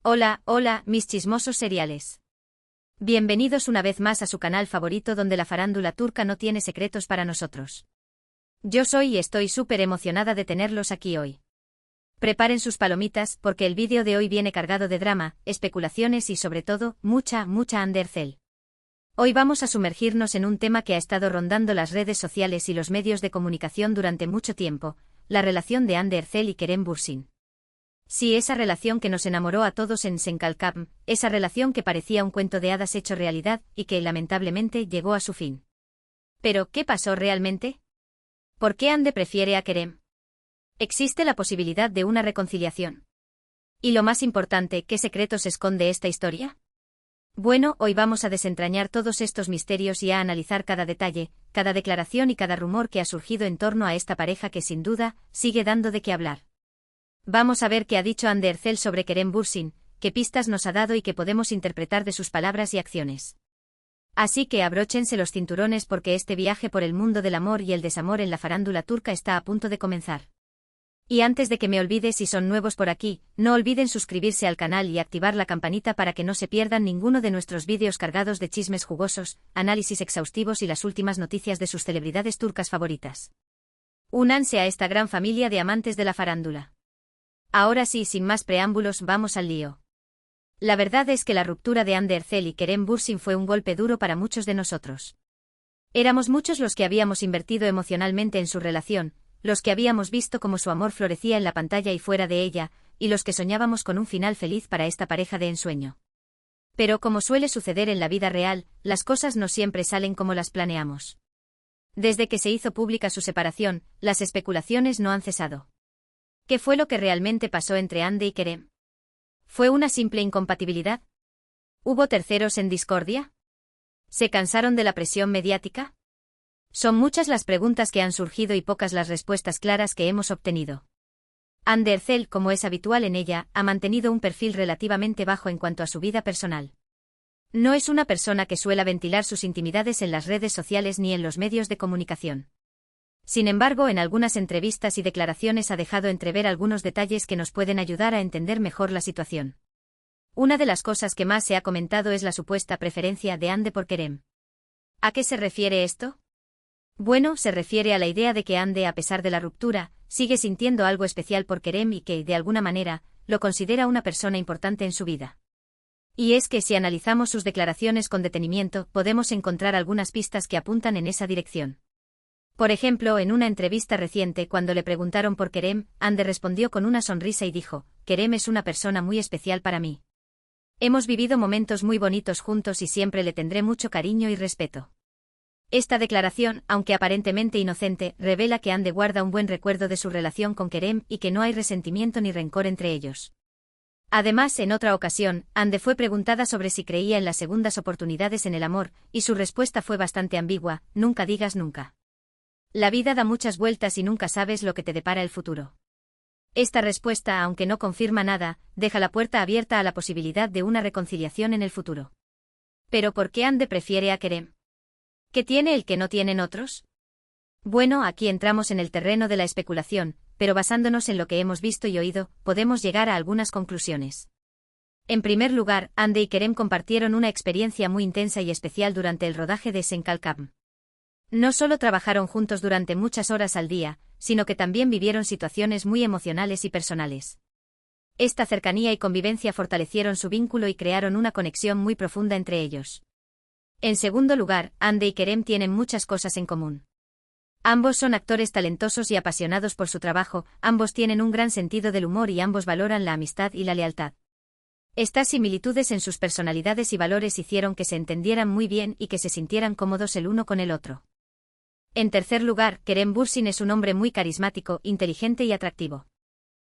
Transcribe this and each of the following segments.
Hola, hola, mis chismosos seriales. Bienvenidos una vez más a su canal favorito donde la farándula turca no tiene secretos para nosotros. Yo soy y estoy súper emocionada de tenerlos aquí hoy. Preparen sus palomitas porque el vídeo de hoy viene cargado de drama, especulaciones y sobre todo, mucha Hande Erçel. Hoy vamos a sumergirnos en un tema que ha estado rondando las redes sociales y los medios de comunicación durante mucho tiempo, la relación de Hande Erçel y Kerem Bürsin. Sí, esa relación que nos enamoró a todos en Senkalkam, esa relación que parecía un cuento de hadas hecho realidad y que, lamentablemente, llegó a su fin. Pero, ¿qué pasó realmente? ¿Por qué Hande prefiere a Kerem? ¿Existe la posibilidad de una reconciliación? Y lo más importante, ¿qué secretos esconde esta historia? Bueno, hoy vamos a desentrañar todos estos misterios y a analizar cada detalle, cada declaración y cada rumor que ha surgido en torno a esta pareja que sin duda, sigue dando de qué hablar. Vamos a ver qué ha dicho Hande Erçel sobre Kerem Bürsin, qué pistas nos ha dado y qué podemos interpretar de sus palabras y acciones. Así que abróchense los cinturones porque este viaje por el mundo del amor y el desamor en la farándula turca está a punto de comenzar. Y antes de que me olvide, si son nuevos por aquí, no olviden suscribirse al canal y activar la campanita para que no se pierdan ninguno de nuestros vídeos cargados de chismes jugosos, análisis exhaustivos y las últimas noticias de sus celebridades turcas favoritas. Únanse a esta gran familia de amantes de la farándula. Ahora sí, sin más preámbulos, vamos al lío. La verdad es que la ruptura de Hande Erçel y Kerem Bürsin fue un golpe duro para muchos de nosotros. Éramos muchos los que habíamos invertido emocionalmente en su relación, los que habíamos visto cómo su amor florecía en la pantalla y fuera de ella, y los que soñábamos con un final feliz para esta pareja de ensueño. Pero como suele suceder en la vida real, las cosas no siempre salen como las planeamos. Desde que se hizo pública su separación, las especulaciones no han cesado. ¿Qué fue lo que realmente pasó entre Hande y Kerem? ¿Fue una simple incompatibilidad? ¿Hubo terceros en discordia? ¿Se cansaron de la presión mediática? Son muchas las preguntas que han surgido y pocas las respuestas claras que hemos obtenido. Hande Erçel, como es habitual en ella, ha mantenido un perfil relativamente bajo en cuanto a su vida personal. No es una persona que suela ventilar sus intimidades en las redes sociales ni en los medios de comunicación. Sin embargo, en algunas entrevistas y declaraciones ha dejado entrever algunos detalles que nos pueden ayudar a entender mejor la situación. Una de las cosas que más se ha comentado es la supuesta preferencia de Hande por Kerem. ¿A qué se refiere esto? Bueno, se refiere a la idea de que Hande, a pesar de la ruptura, sigue sintiendo algo especial por Kerem y que, de alguna manera, lo considera una persona importante en su vida. Y es que si analizamos sus declaraciones con detenimiento, podemos encontrar algunas pistas que apuntan en esa dirección. Por ejemplo, en una entrevista reciente, cuando le preguntaron por Kerem, Hande respondió con una sonrisa y dijo: «Kerem es una persona muy especial para mí. Hemos vivido momentos muy bonitos juntos y siempre le tendré mucho cariño y respeto». Esta declaración, aunque aparentemente inocente, revela que Hande guarda un buen recuerdo de su relación con Kerem y que no hay resentimiento ni rencor entre ellos. Además, en otra ocasión, Hande fue preguntada sobre si creía en las segundas oportunidades en el amor, y su respuesta fue bastante ambigua: «Nunca digas nunca. La vida da muchas vueltas y nunca sabes lo que te depara el futuro». Esta respuesta, aunque no confirma nada, deja la puerta abierta a la posibilidad de una reconciliación en el futuro. ¿Pero por qué Hande prefiere a Kerem? ¿Qué tiene el que no tienen otros? Bueno, aquí entramos en el terreno de la especulación, pero basándonos en lo que hemos visto y oído, podemos llegar a algunas conclusiones. En primer lugar, Hande y Kerem compartieron una experiencia muy intensa y especial durante el rodaje de Senkalkam. No solo trabajaron juntos durante muchas horas al día, sino que también vivieron situaciones muy emocionales y personales. Esta cercanía y convivencia fortalecieron su vínculo y crearon una conexión muy profunda entre ellos. En segundo lugar, Hande y Kerem tienen muchas cosas en común. Ambos son actores talentosos y apasionados por su trabajo, ambos tienen un gran sentido del humor y ambos valoran la amistad y la lealtad. Estas similitudes en sus personalidades y valores hicieron que se entendieran muy bien y que se sintieran cómodos el uno con el otro. En tercer lugar, Kerem Bürsin es un hombre muy carismático, inteligente y atractivo.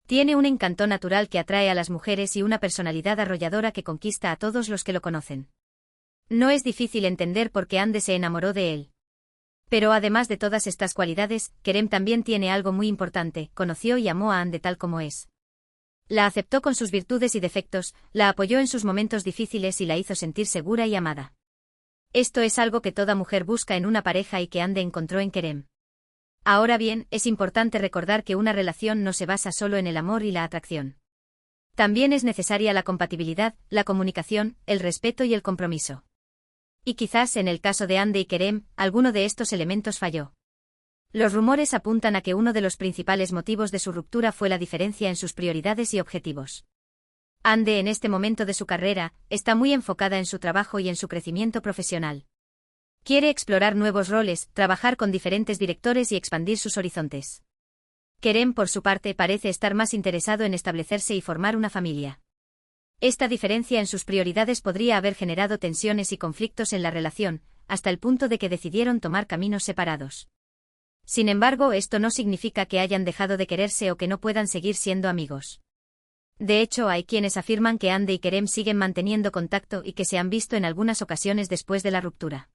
Tiene un encanto natural que atrae a las mujeres y una personalidad arrolladora que conquista a todos los que lo conocen. No es difícil entender por qué Hande se enamoró de él. Pero además de todas estas cualidades, Kerem también tiene algo muy importante: conoció y amó a Hande tal como es. La aceptó con sus virtudes y defectos, la apoyó en sus momentos difíciles y la hizo sentir segura y amada. Esto es algo que toda mujer busca en una pareja y que Hande encontró en Kerem. Ahora bien, es importante recordar que una relación no se basa solo en el amor y la atracción. También es necesaria la compatibilidad, la comunicación, el respeto y el compromiso. Y quizás en el caso de Hande y Kerem, alguno de estos elementos falló. Los rumores apuntan a que uno de los principales motivos de su ruptura fue la diferencia en sus prioridades y objetivos. Hande en este momento de su carrera, está muy enfocada en su trabajo y en su crecimiento profesional. Quiere explorar nuevos roles, trabajar con diferentes directores y expandir sus horizontes. Kerem, por su parte, parece estar más interesado en establecerse y formar una familia. Esta diferencia en sus prioridades podría haber generado tensiones y conflictos en la relación, hasta el punto de que decidieron tomar caminos separados. Sin embargo, esto no significa que hayan dejado de quererse o que no puedan seguir siendo amigos. De hecho, hay quienes afirman que Hande y Kerem siguen manteniendo contacto y que se han visto en algunas ocasiones después de la ruptura.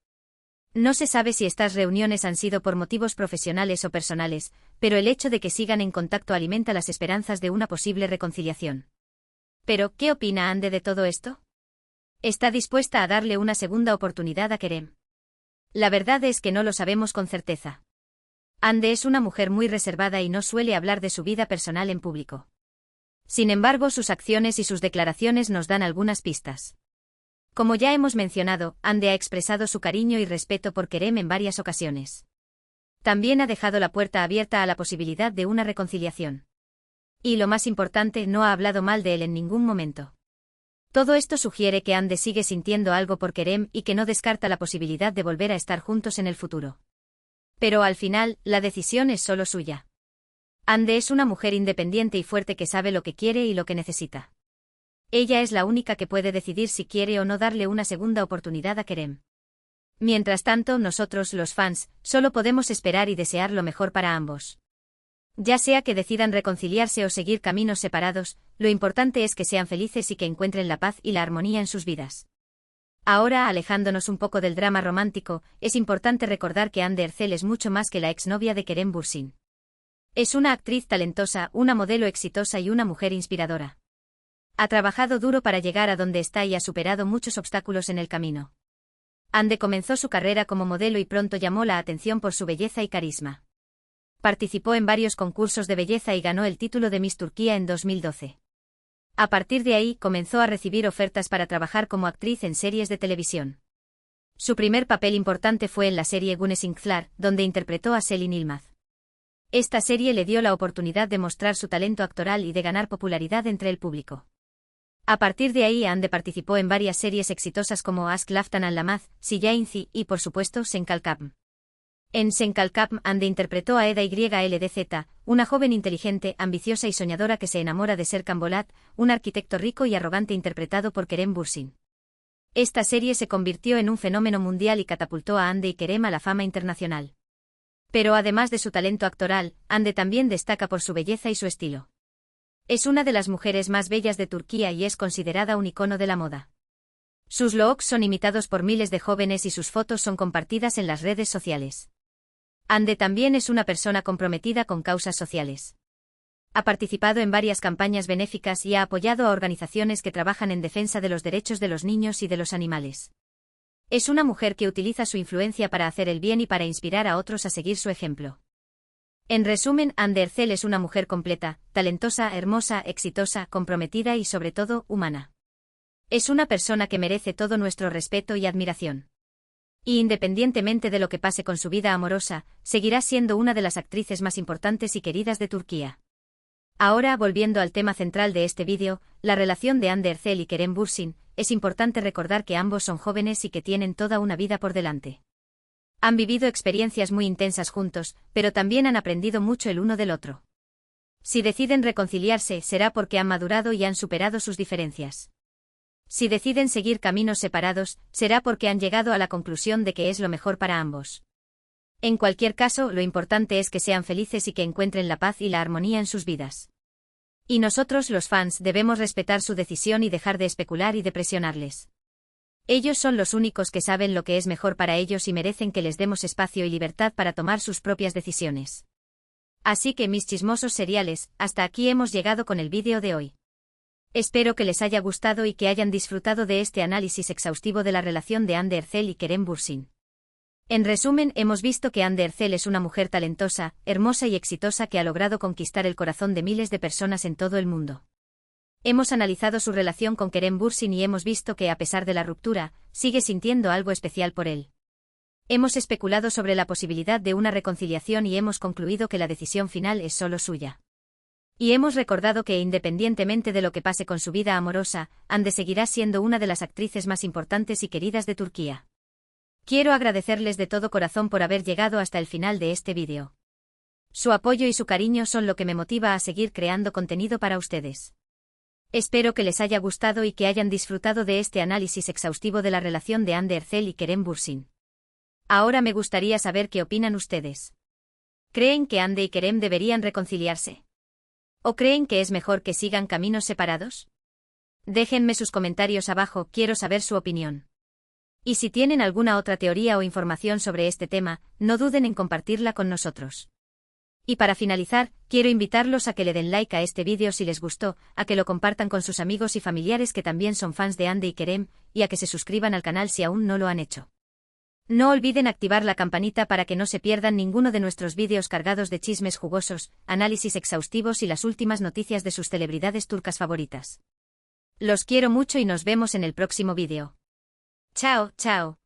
No se sabe si estas reuniones han sido por motivos profesionales o personales, pero el hecho de que sigan en contacto alimenta las esperanzas de una posible reconciliación. Pero, ¿qué opina Hande de todo esto? ¿Está dispuesta a darle una segunda oportunidad a Kerem? La verdad es que no lo sabemos con certeza. Hande es una mujer muy reservada y no suele hablar de su vida personal en público. Sin embargo, sus acciones y sus declaraciones nos dan algunas pistas. Como ya hemos mencionado, Hande ha expresado su cariño y respeto por Kerem en varias ocasiones. También ha dejado la puerta abierta a la posibilidad de una reconciliación. Y lo más importante, no ha hablado mal de él en ningún momento. Todo esto sugiere que Hande sigue sintiendo algo por Kerem y que no descarta la posibilidad de volver a estar juntos en el futuro. Pero al final, la decisión es solo suya. Hande es una mujer independiente y fuerte que sabe lo que quiere y lo que necesita. Ella es la única que puede decidir si quiere o no darle una segunda oportunidad a Kerem. Mientras tanto, nosotros, los fans, solo podemos esperar y desear lo mejor para ambos. Ya sea que decidan reconciliarse o seguir caminos separados, lo importante es que sean felices y que encuentren la paz y la armonía en sus vidas. Ahora, alejándonos un poco del drama romántico, es importante recordar que Hande Erçel es mucho más que la exnovia de Kerem Bürsin. Es una actriz talentosa, una modelo exitosa y una mujer inspiradora. Ha trabajado duro para llegar a donde está y ha superado muchos obstáculos en el camino. Hande comenzó su carrera como modelo y pronto llamó la atención por su belleza y carisma. Participó en varios concursos de belleza y ganó el título de Miss Turquía en 2012. A partir de ahí comenzó a recibir ofertas para trabajar como actriz en series de televisión. Su primer papel importante fue en la serie Güneş İnkler, donde interpretó a Selin Yılmaz. Esta serie le dio la oportunidad de mostrar su talento actoral y de ganar popularidad entre el público. A partir de ahí Hande participó en varias series exitosas como Aşk Laftan Anlamaz, Siyainzi y por supuesto Senkalkapm. En Senkalkapm Hande interpretó a Eda YLDZ, una joven inteligente, ambiciosa y soñadora que se enamora de Serkan Bolat, un arquitecto rico y arrogante interpretado por Kerem Bürsin. Esta serie se convirtió en un fenómeno mundial y catapultó a Hande y Kerem a la fama internacional. Pero además de su talento actoral, Hande también destaca por su belleza y su estilo. Es una de las mujeres más bellas de Turquía y es considerada un icono de la moda. Sus looks son imitados por miles de jóvenes y sus fotos son compartidas en las redes sociales. Hande también es una persona comprometida con causas sociales. Ha participado en varias campañas benéficas y ha apoyado a organizaciones que trabajan en defensa de los derechos de los niños y de los animales. Es una mujer que utiliza su influencia para hacer el bien y para inspirar a otros a seguir su ejemplo. En resumen, Hande Erçel es una mujer completa, talentosa, hermosa, exitosa, comprometida y sobre todo, humana. Es una persona que merece todo nuestro respeto y admiración. Y independientemente de lo que pase con su vida amorosa, seguirá siendo una de las actrices más importantes y queridas de Turquía. Ahora, volviendo al tema central de este vídeo, la relación de Hande Erçel y Kerem Bürsin, es importante recordar que ambos son jóvenes y que tienen toda una vida por delante. Han vivido experiencias muy intensas juntos, pero también han aprendido mucho el uno del otro. Si deciden reconciliarse, será porque han madurado y han superado sus diferencias. Si deciden seguir caminos separados, será porque han llegado a la conclusión de que es lo mejor para ambos. En cualquier caso, lo importante es que sean felices y que encuentren la paz y la armonía en sus vidas. Y nosotros, los fans, debemos respetar su decisión y dejar de especular y de presionarles. Ellos son los únicos que saben lo que es mejor para ellos y merecen que les demos espacio y libertad para tomar sus propias decisiones. Así que, mis chismosos seriales, hasta aquí hemos llegado con el vídeo de hoy. Espero que les haya gustado y que hayan disfrutado de este análisis exhaustivo de la relación de Hande Erçel y Kerem Bürsin. En resumen, hemos visto que Hande Erçel es una mujer talentosa, hermosa y exitosa que ha logrado conquistar el corazón de miles de personas en todo el mundo. Hemos analizado su relación con Kerem Bürsin y hemos visto que, a pesar de la ruptura, sigue sintiendo algo especial por él. Hemos especulado sobre la posibilidad de una reconciliación y hemos concluido que la decisión final es solo suya. Y hemos recordado que, independientemente de lo que pase con su vida amorosa, Hande seguirá siendo una de las actrices más importantes y queridas de Turquía. Quiero agradecerles de todo corazón por haber llegado hasta el final de este vídeo. Su apoyo y su cariño son lo que me motiva a seguir creando contenido para ustedes. Espero que les haya gustado y que hayan disfrutado de este análisis exhaustivo de la relación de Hande Erçel y Kerem Bürsin. Ahora me gustaría saber qué opinan ustedes. ¿Creen que Hande y Kerem deberían reconciliarse? ¿O creen que es mejor que sigan caminos separados? Déjenme sus comentarios abajo, quiero saber su opinión. Y si tienen alguna otra teoría o información sobre este tema, no duden en compartirla con nosotros. Y para finalizar, quiero invitarlos a que le den like a este vídeo si les gustó, a que lo compartan con sus amigos y familiares que también son fans de Hande y Kerem, y a que se suscriban al canal si aún no lo han hecho. No olviden activar la campanita para que no se pierdan ninguno de nuestros vídeos cargados de chismes jugosos, análisis exhaustivos y las últimas noticias de sus celebridades turcas favoritas. Los quiero mucho y nos vemos en el próximo vídeo. Chao, chao.